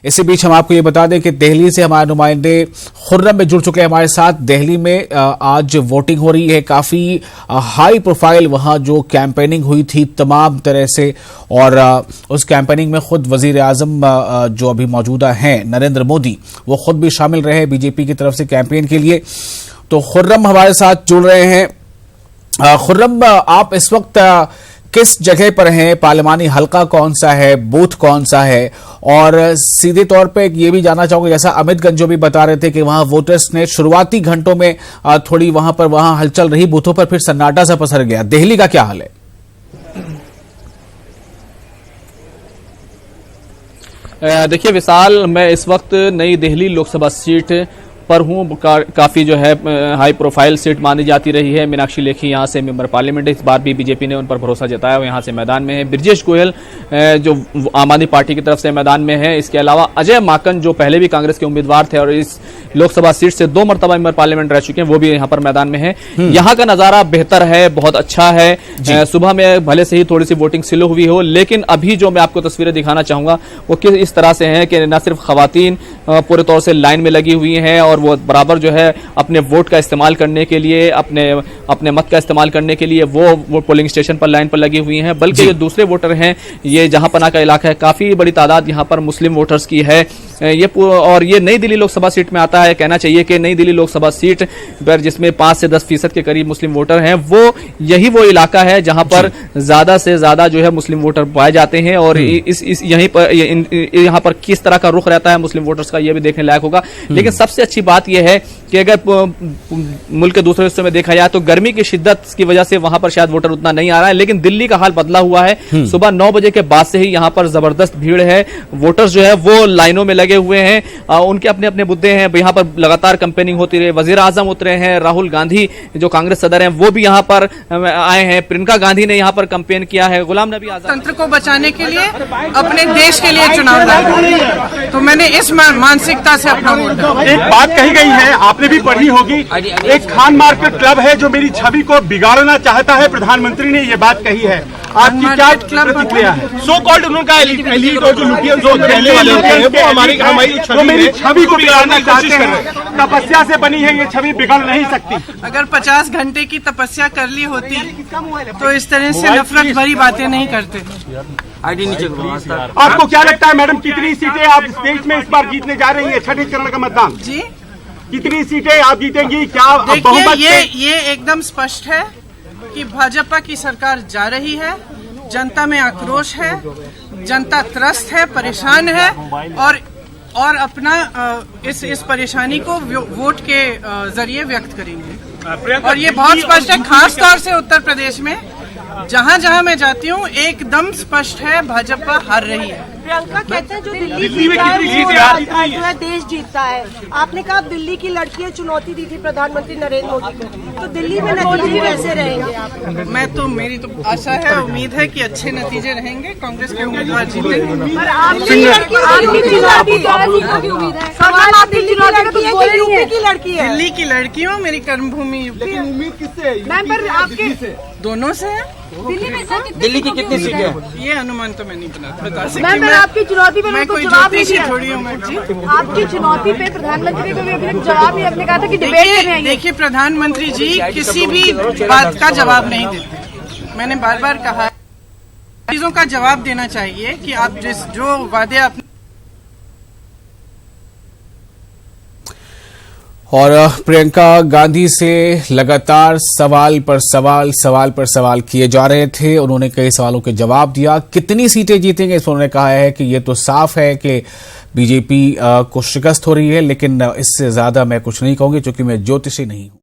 इसी बीच हम आपको ये बता दें कि दिल्ली से हमारे नुमाइंदे खुर्रम में जुड़ चुके हैं हमारे साथ। दिल्ली में आज वोटिंग हो रही है, काफी हाई प्रोफाइल वहां जो कैंपेनिंग हुई थी तमाम तरह से, और उस कैंपेनिंग में खुद वजीर आजम जो अभी मौजूदा हैं नरेंद्र मोदी, वो खुद भी शामिल रहे बीजेपी की तरफ से कैंपेन के लिए। तो खुर्रम हमारे साथ जुड़ रहे हैं। खुर्रम, आप इस वक्त किस जगह पर हैं? पार्लिमानी हलका कौन सा है, बूथ कौन सा है? और सीधे तौर पे ये भी जानना चाहूंगा, जैसा अमितगंज जो भी बता रहे थे कि वहां वोटर्स ने शुरुआती घंटों में थोड़ी वहां हलचल रही, बूथों पर फिर सन्नाटा सा पसर गया। दिल्ली का क्या हाल है? देखिए विशाल, मैं इस वक्त नई दिल्ली लोकसभा सीट पर हूँ। काफी जो है हाई प्रोफाइल सीट मानी जाती रही है। मीनाक्षी लेखी यहाँ से मेंबर पार्लियामेंट, इस बार भी बीजेपी ने उन पर भरोसा जताया, वो यहाँ से मैदान में है। ब्रजेश गोयल जो आम आदमी पार्टी की तरफ से मैदान में है। इसके अलावा अजय माकन जो पहले भी कांग्रेस के उम्मीदवार थे और इस लोकसभा सीट से 2 मरतबा मेंबर पार्लियामेंट रह चुके हैं, वो भी यहाँ पर मैदान में है। यहाँ का नजारा बेहतर है, बहुत अच्छा है। सुबह में भले से ही थोड़ी सी वोटिंग स्लो हुई हो, लेकिन अभी जो मैं आपको तस्वीरें दिखाना चाहूंगा वो किस इस तरह से है कि न सिर्फ खवातीन पूरे तौर से लाइन में लगी हुई हैं और वो बराबर जो है अपने वोट का इस्तेमाल करने के लिए, अपने मत का इस्तेमाल करने के लिए वो पोलिंग स्टेशन पर लाइन पर लगी हुई हैं। बल्कि ये दूसरे वोटर हैं, ये जहांपना का इलाका है, काफी बड़ी तादाद यहाँ पर मुस्लिम वोटर्स की है। और ये नई दिल्ली लोकसभा सीट में आता है। कहना चाहिए कि नई दिल्ली लोकसभा सीट पर जिसमें 5 से 10% के करीब मुस्लिम वोटर हैं, यही वो इलाका है जहां पर ज्यादा से ज्यादा जो है मुस्लिम वोटर पाए जाते हैं। और यहाँ पर किस तरह का रुख रहता है मुस्लिम वोटर्स का, यह भी देखने लायक होगा। लेकिन सबसे अच्छी बात यह है कि अगर मुल्क के दूसरे हिस्सों में देखा जाए तो गर्मी की शिद्दत की वजह से वहां पर शायद वोटर उतना नहीं आ रहा है, लेकिन दिल्ली का हाल बदला हुआ है। सुबह 9 बजे के बाद से ही यहाँ पर जबरदस्त भीड़ है। वोटर्स जो है वो लाइनों में लगे हुए हैं, उनके अपने अपने मुद्दे हैं। यहाँ पर लगातार कैंपेनिंग होती रही। वजीर आजम उतरे हैं, राहुल गांधी जो कांग्रेस सदर हैं वो भी यहाँ पर आए हैं, प्रियंका गांधी ने यहाँ पर कैंपेन किया है। गुलाम नबी आजाद तंत्र को बचाने के लिए, अपने देश के लिए चुनाव लड़ा, तो मैंने इस मानसिकता से अपना वोट डाला। एक बात कही गई है, आपने भी पढ़ी होगी, एक खान मार्केट क्लब है जो मेरी छवि को बिगाड़ना चाहता है। प्रधानमंत्री ने ये बात कही है, आपकी क्या प्रतिक्रिया है? सो कॉल्ड उनका एलीट और जो लुटियन जो पहले वाले होते हैं वो हमारी मेरी छवि को बिगाड़ना चाहते हैं। तपस्या से बनी है ये छवि, बिगड़ नहीं सकती। अगर 50 घंटे की तपस्या कर ली होती तो इस तरह से नफरत भरी बातें नहीं करते। आपको क्या लगता है मैडम, कितनी सीटें आप देश में इस बार जीतने जा रही है? छठे चरण का मतदान जी, कितनी सीटें आप जीतेंगी? क्या देखिए, ये एकदम स्पष्ट है कि भाजपा की सरकार जा रही है। जनता में आक्रोश है, जनता त्रस्त है, परेशान है और अपना इस परेशानी को वोट के जरिए व्यक्त करेंगे। और ये बहुत स्पष्ट है, खास तौर से उत्तर प्रदेश में जहाँ जहाँ मैं जाती हूँ एकदम स्पष्ट है, भाजपा हार रही है। प्रियंका कहते हैं जो दिल्ली जीतता है जो है देश जीतता है। आपने कहा दिल्ली की लड़कियां चुनौती दी थी प्रधानमंत्री नरेंद्र मोदी को, तो दिल्ली में नतीजे कैसे रहेंगे आप? मेरी तो आशा है, उम्मीद है कि अच्छे नतीजे रहेंगे, कांग्रेस के उम्मीदवार जीतेंगे। दिल्ली की लड़कियों, मेरी कर्मभूमि उम्मीद किससे? मैम पर आपके दोनों से है। दिल्ली की कितनी सीटें? ये अनुमान तो मैं नहीं बता सकती। मैम आपकी चुनौती पे मैं कोई ज्योतिषी थोड़ी हूँ मैं जी। आपकी चुनौती पे प्रधानमंत्री को भी जवाब नहीं, आपने कहा था कि डिबेट कर रहे हैं। देखिए, प्रधानमंत्री जी किसी भी बात का जवाब नहीं देते। मैंने बार बार कहा चीजों का जवाब देना चाहिए कि आप जो वादे अपने। और प्रियंका गांधी से लगातार सवाल पर सवाल किए जा रहे थे। उन्होंने कई सवालों के जवाब दिया। कितनी सीटें जीतेंगे इस उन्होंने कहा है कि ये तो साफ है कि बीजेपी को शिकस्त हो रही है, लेकिन इससे ज्यादा मैं कुछ नहीं कहूंगी क्योंकि मैं ज्योतिषी नहीं हूं।